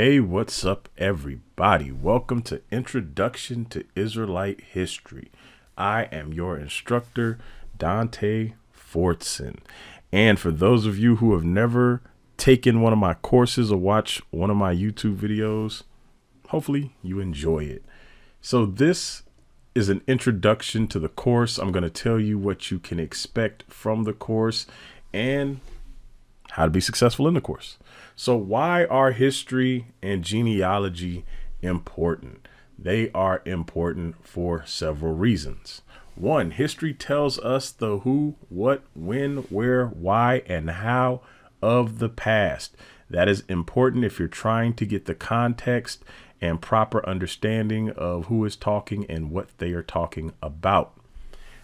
Hey, what's up, everybody? Welcome to Introduction to Israelite History. I am your instructor, Dante Fortson. And for those of you who have never taken one of my courses or watched one of my YouTube videos, hopefully you enjoy it. So this is an introduction to the course. I'm going to tell you what you can expect from the course and how to be successful in the course. So why are history and genealogy important? They are important for several reasons. One, history tells us the who, what, when, where, why, and how of the past. That is important if you're trying to get the context and proper understanding of who is talking and what they are talking about.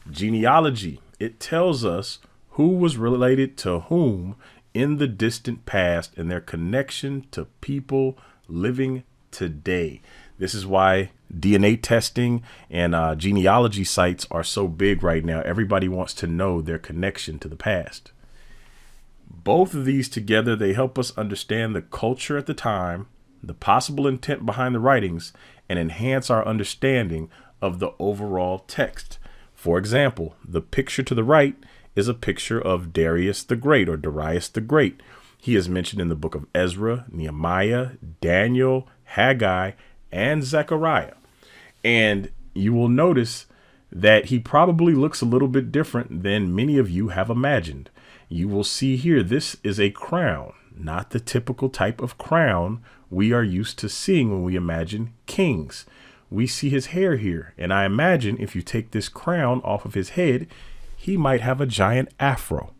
Genealogy, it tells us who was related to whom in the distant past and their connection to people living today. This is why DNA testing and genealogy sites are so big right now. Everybody wants to know their connection to the past. Both of these together, they help us understand the culture at the time, the possible intent behind the writings, and enhance our understanding of the overall text. For example, the picture to the right is a picture of Darius the Great or Darius the Great. He is mentioned in the book of Ezra, Nehemiah, Daniel, Haggai, and Zechariah. And you will notice that he probably looks a little bit different than many of you have imagined. You will see here, this is a crown, not the typical type of crown we are used to seeing when we imagine kings. We see his hair here, and I imagine if you take this crown off of his head, he might have a giant afro.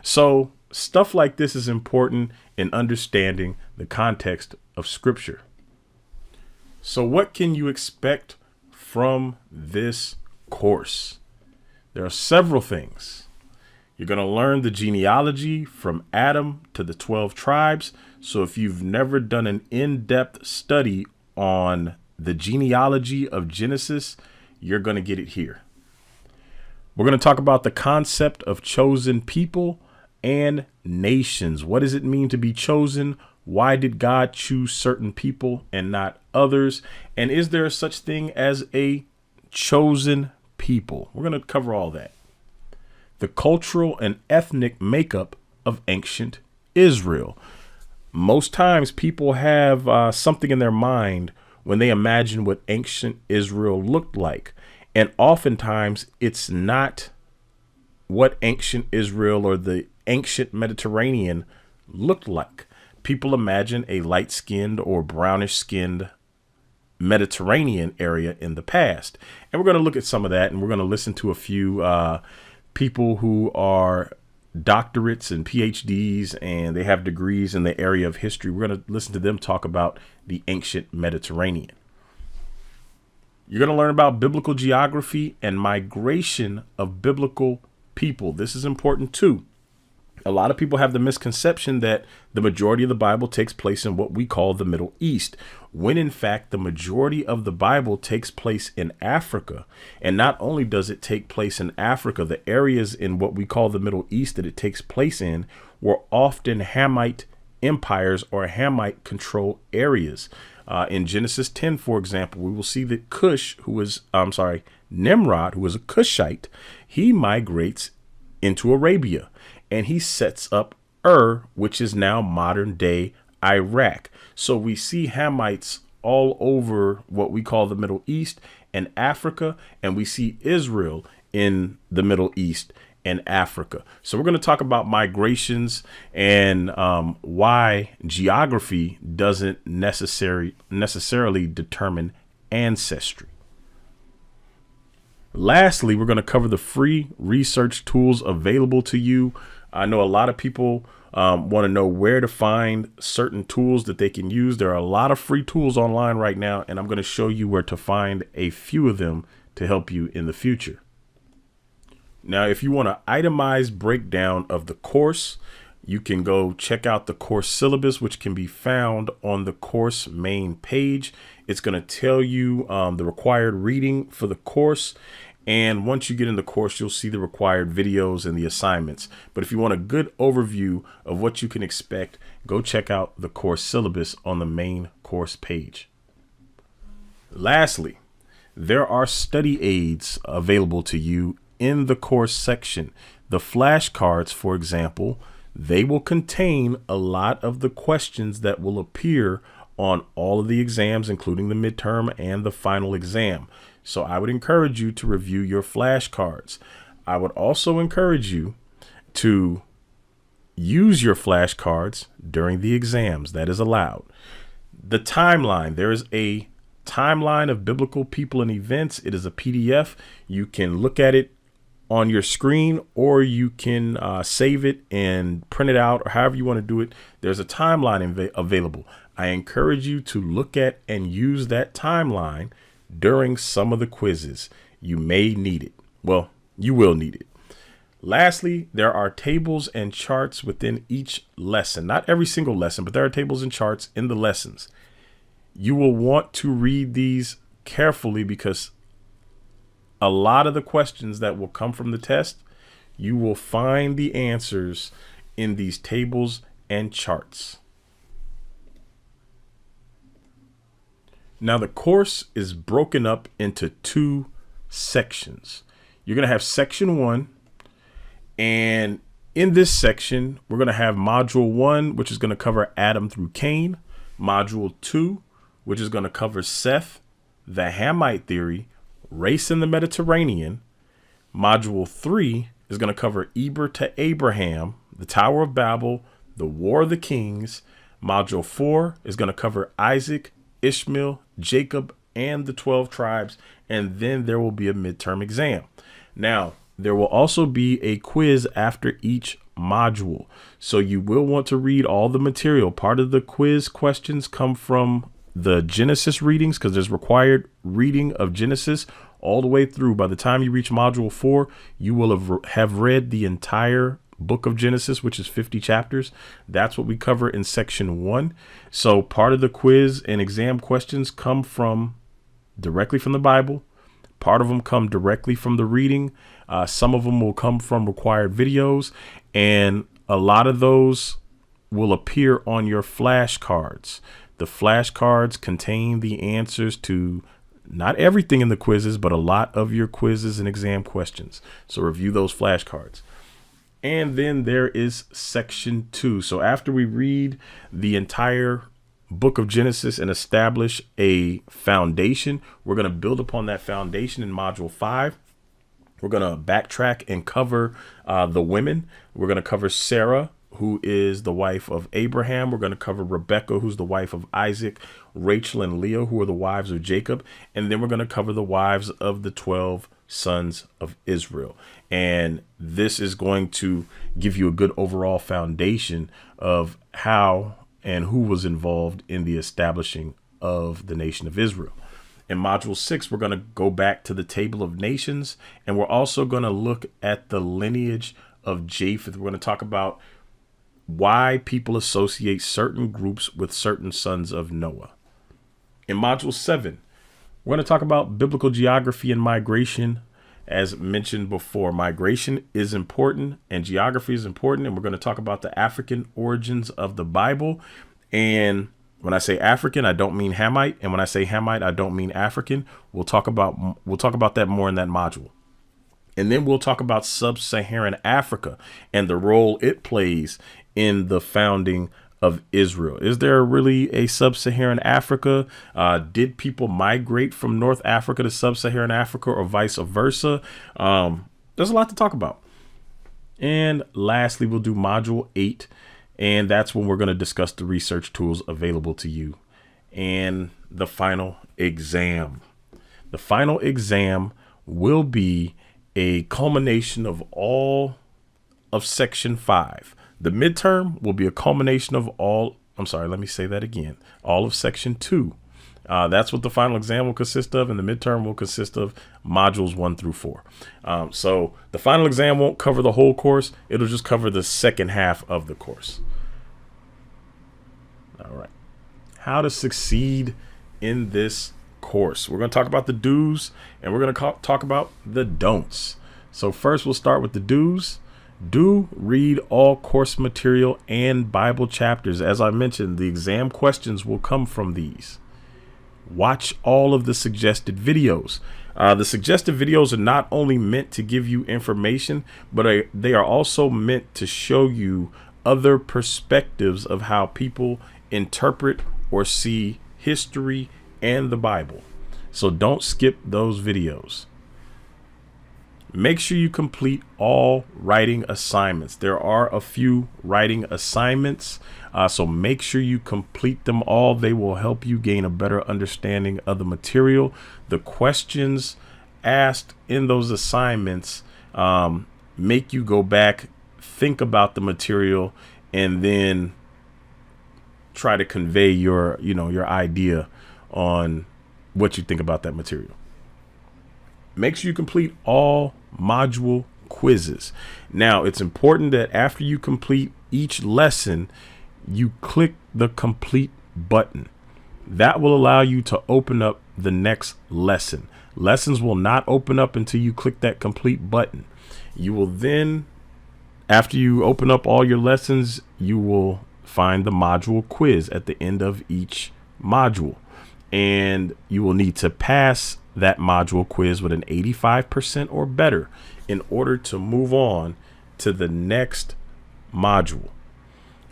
So stuff like this is important in understanding the context of scripture. So what can you expect from this course? There are several things. You're going to learn the genealogy from Adam to the 12 tribes. So if you've never done an in-depth study on the genealogy of Genesis, you're going to get it here. We're going to talk about the concept of chosen people and nations. What does it mean to be chosen? Why did God choose certain people and not others? And is there such thing as a chosen people? We're going to cover all that. The cultural and ethnic makeup of ancient Israel. Most times people have something in their mind when they imagine what ancient Israel looked like. And oftentimes it's not what ancient Israel or the ancient Mediterranean looked like. People imagine a light-skinned or brownish-skinned Mediterranean area in the past. And we're going to look at some of that, and we're going to listen to a few people who are doctorates and PhDs, and they have degrees in the area of history. We're going to listen to them talk about the ancient Mediterranean. You're going to learn about biblical geography and migration of biblical people. This is important too. A lot of people have the misconception that the majority of the Bible takes place in what we call the Middle East, when in fact the majority of the Bible takes place in Africa. And not only does it take place in Africa, the areas in what we call the Middle East that it takes place in were often Hamite empires or Hamite control areas. In Genesis 10, for example, we will see that Nimrod, who was a Cushite, he migrates into Arabia and he sets up which is now modern day Iraq. So we see Hamites all over what we call the Middle East and Africa, and we see Israel in the Middle East and Africa. So we're going to talk about migrations and why geography doesn't necessarily determine ancestry. Lastly, we're going to cover the free research tools available to you. I know a lot of people want to know where to find certain tools that they can use. There are a lot of free tools online right now, and I'm going to show you where to find a few of them to help you in the future. Now, if you want an itemized breakdown of the course, you can go check out the course syllabus, which can be found on the course main page. It's going to tell you the required reading for the course. And once you get in the course, you'll see the required videos and the assignments. But if you want a good overview of what you can expect, go check out the course syllabus on the main course page. Lastly, there are study aids available to you in the course section. The flashcards, for example, they will contain a lot of the questions that will appear on all of the exams, including the midterm and the final exam. So I would encourage you to review your flashcards. I would also encourage you to use your flashcards during the exams. That is allowed. The timeline, there is a timeline of biblical people and events. It is a PDF. You can look at it on your screen, or you can save it and print it out, or however you want to do it. There's a timeline available. I encourage you to look at and use that timeline during some of the quizzes. You may need it. Well, you will need it. Lastly, there are tables and charts within each lesson. Not every single lesson, but there are tables and charts in the lessons. You will want to read these carefully because a lot of the questions that will come from the test, you will find the answers in these tables and charts. Now, the course is broken up into 2 sections. You're going to have section 1, and in this section, we're going to have module 1, which is going to cover Adam through Cain, module 2, which is going to cover Seth, the Hamite theory, race in the Mediterranean. Module 3 is going to cover Eber to Abraham, the Tower of Babel, the War of the Kings. Module 4 is going to cover Isaac, Ishmael, Jacob, and the 12 tribes. And then there will be a midterm exam. Now, there will also be a quiz after each module. So you will want to read all the material. Part of the quiz questions come from the Genesis readings, because there's required reading of Genesis all the way through. By the time you reach module 4, you will have read the entire book of Genesis, which is 50 chapters. That's what we cover in section 1. So part of the quiz and exam questions come from directly from the Bible. Part of them come directly from the reading. Some of them will come from required videos, and a lot of those will appear on your flashcards. The flashcards contain the answers to not everything in the quizzes, but a lot of your quizzes and exam questions. So review those flashcards. And then there is section 2. So after we read the entire book of Genesis and establish a foundation, we're going to build upon that foundation in module 5. We're going to backtrack and cover the women. We're going to cover Sarah, who is the wife of Abraham. We're going to cover Rebecca, who's the wife of Isaac, Rachel and Leah, who are the wives of Jacob. And then we're going to cover the wives of the 12 sons of Israel. And this is going to give you a good overall foundation of how and who was involved in the establishing of the nation of Israel. In module 6, we're going to go back to the table of nations, and we're also going to look at the lineage of Japheth. We're going to talk about why people associate certain groups with certain sons of Noah. In module 7, we're going to talk about biblical geography and migration. As mentioned before, migration is important and geography is important. And we're going to talk about the African origins of the Bible. And when I say African, I don't mean Hamite. And when I say Hamite, I don't mean African. We'll talk about that more in that module. And then we'll talk about sub-Saharan Africa and the role it plays in the founding of Israel. Is there really a sub-Saharan Africa? Did people migrate from North Africa to sub-Saharan Africa or vice versa? There's a lot to talk about. And lastly, we'll do module 8. And that's when we're going to discuss the research tools available to you and the final exam. The final exam will be a culmination of all of section 5. The midterm will be a culmination of all of section 2. That's what the final exam will consist of, and the midterm will consist of modules 1 through 4. So the final exam won't cover the whole course. It'll just cover the second half of the course. All right. How to succeed in this course. We're going to talk about the do's and we're going to talk about the don'ts. So first we'll start with the do's. Do read all course material and Bible chapters. As I mentioned, the exam questions will come from these. Watch all of the suggested videos. The suggested videos are not only meant to give you information, but they are also meant to show you other perspectives of how people interpret or see history and the Bible. So don't skip those videos. Make sure you complete all writing assignments. There are a few writing assignments, so make sure you complete them all. They will help you gain a better understanding of the material. The questions asked in those assignments make you go back, think about the material, and then try to convey your idea on what you think about that material. Make sure you complete all module quizzes. Now, it's important that after you complete each lesson, you click the complete button. That will allow you to open up the next lesson. Lessons will not open up until you click that complete button. You will then, after you open up all your lessons, you will find the module quiz at the end of each module. And you will need to pass that module quiz with an 85% or better in order to move on to the next module.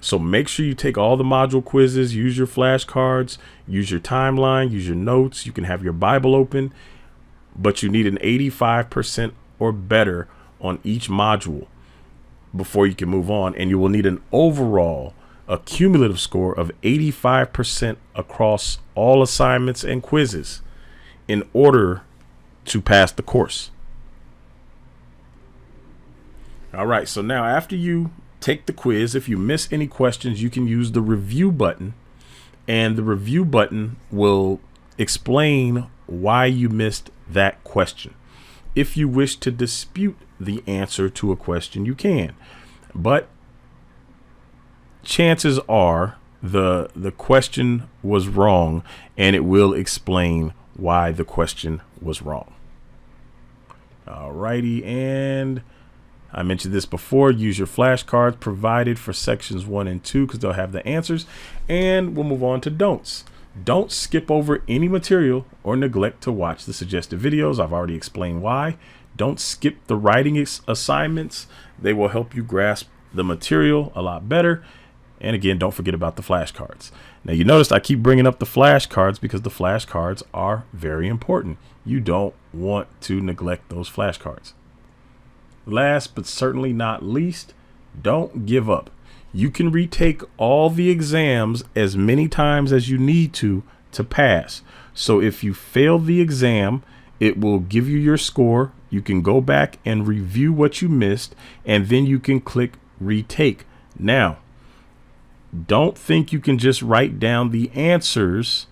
So make sure you take all the module quizzes, use your flashcards, use your timeline, use your notes. You can have your Bible open, but you need an 85% or better on each module before you can move on. And you will need an overall cumulative score of 85% across all assignments and quizzes in order to pass the course. All right, so now after you take the quiz, if you miss any questions, you can use the review button, and the review button will explain why you missed that question. If you wish to dispute the answer to a question, you can, but chances are the question was wrong, and it will explain why the question was wrong. Alrighty, and I mentioned this before. Use your flashcards provided for sections 1 and 2 because they'll have the answers. And we'll move on to don'ts. Don't skip over any material or neglect to watch the suggested videos. I've already explained why. Don't skip the writing assignments. They will help you grasp the material a lot better. And again, don't forget about the flashcards. Now, you noticed I keep bringing up the flashcards because the flashcards are very important. You don't want to neglect those flashcards. Last but certainly not least, don't give up. You can retake all the exams as many times as you need to pass. So if you fail the exam, it will give you your score. You can go back and review what you missed, and then you can click retake. Now, don't think you can just write down the answers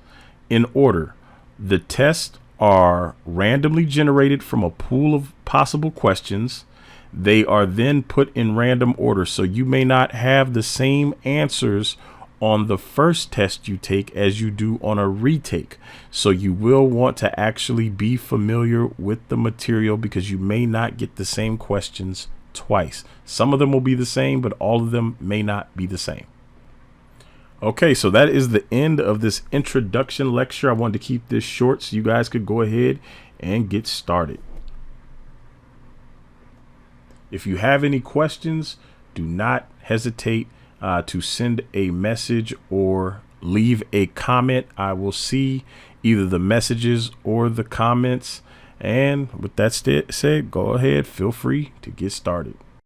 in order. The tests are randomly generated from a pool of possible questions. They are then put in random order, so you may not have the same answers on the first test you take as you do on a retake. So you will want to actually be familiar with the material because you may not get the same questions twice. Some of them will be the same, but all of them may not be the same. Okay, so that is the end of this introduction lecture. I wanted to keep this short so you guys could go ahead and get started. If you have any questions, do not hesitate to send a message or leave a comment. I will see either the messages or the comments. And with that said, go ahead, feel free to get started.